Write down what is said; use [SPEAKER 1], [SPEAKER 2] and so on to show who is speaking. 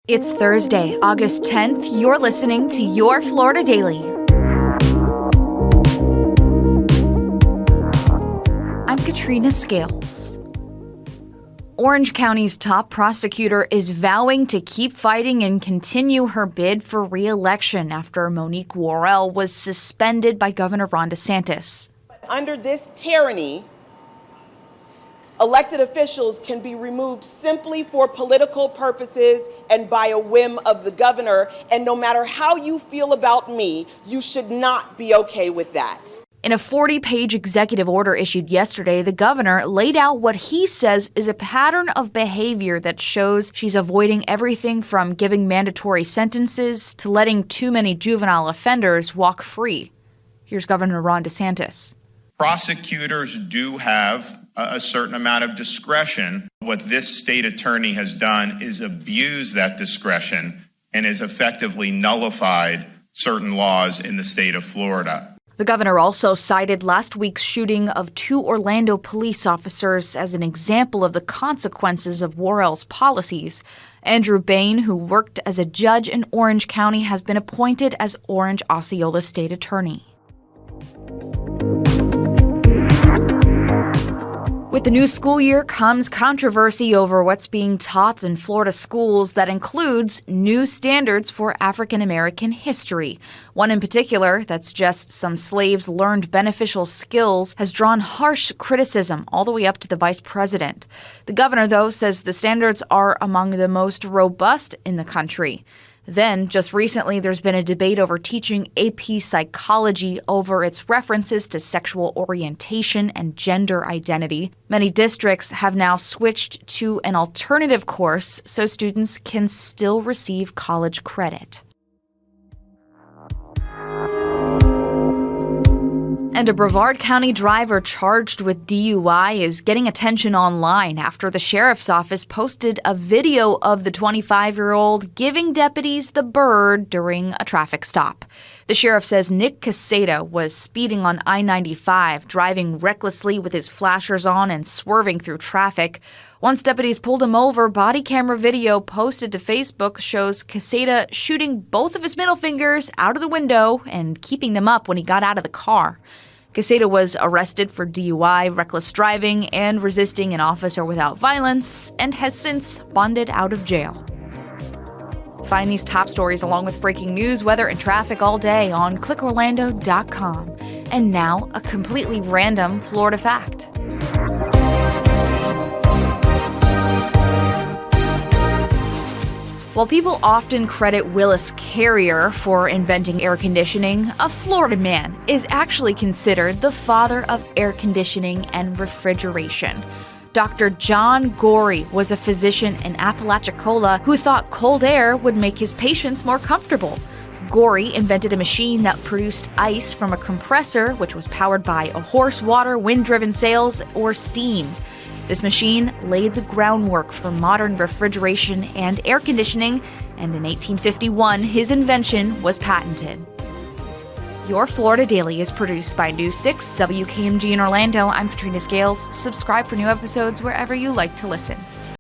[SPEAKER 1] It's Thursday, August 10th. You're listening to Your Florida Daily. I'm Katrina Scales. Orange County's top prosecutor is vowing to keep fighting and continue her bid for re-election after Monique Worrell was suspended by Governor Ron DeSantis.
[SPEAKER 2] Under this tyranny, elected officials can be removed simply for political purposes and by a whim of the governor. And no matter how you feel about me, you should not be okay with that.
[SPEAKER 1] In a 40-page executive order issued yesterday, the governor laid out what he says is a pattern of behavior that shows she's avoiding everything from giving mandatory sentences to letting too many juvenile offenders walk free. Here's Governor Ron DeSantis.
[SPEAKER 3] Prosecutors do have a certain amount of discretion. What this state attorney has done is abuse that discretion and has effectively nullified certain laws in the state of Florida.
[SPEAKER 1] The governor also cited last week's shooting of 2 Orlando police officers as an example of the consequences of Worrell's policies. Andrew Bain, who worked as a judge in Orange County, has been appointed as Orange Osceola State Attorney. With the new school year comes controversy over what's being taught in Florida schools that includes new standards for African American history. One in particular, that's just some slaves learned beneficial skills, has drawn harsh criticism all the way up to the vice president. The governor, though, says the standards are among the most robust in the country. Then, just recently, there's been a debate over teaching AP psychology over its references to sexual orientation and gender identity. Many districts have now switched to an alternative course so students can still receive college credit. And a Brevard County driver charged with DUI is getting attention online after the sheriff's office posted a video of the 25-year-old giving deputies the bird during a traffic stop. The sheriff says Nick Caseta was speeding on I-95, driving recklessly with his flashers on and swerving through traffic. Once deputies pulled him over, body camera video posted to Facebook shows Caseta shooting both of his middle fingers out of the window and keeping them up when he got out of the car. Caseta was arrested for DUI, reckless driving, and resisting an officer without violence, and has since bonded out of jail. Find these top stories along with breaking news, weather, and traffic all day on clickorlando.com. And now, a completely random Florida fact. While people often credit Willis Carrier for inventing air conditioning, a Florida man is actually considered the father of air conditioning and refrigeration. Dr. John Gorey was a physician in Apalachicola who thought cold air would make his patients more comfortable. Gorey invented a machine that produced ice from a compressor, which was powered by a horse water, wind-driven sails, or steam. This machine laid the groundwork for modern refrigeration and air conditioning, and in 1851, his invention was patented. Your Florida Daily is produced by News 6 WKMG in Orlando. I'm Katrina Scales. Subscribe for new episodes wherever you like to listen.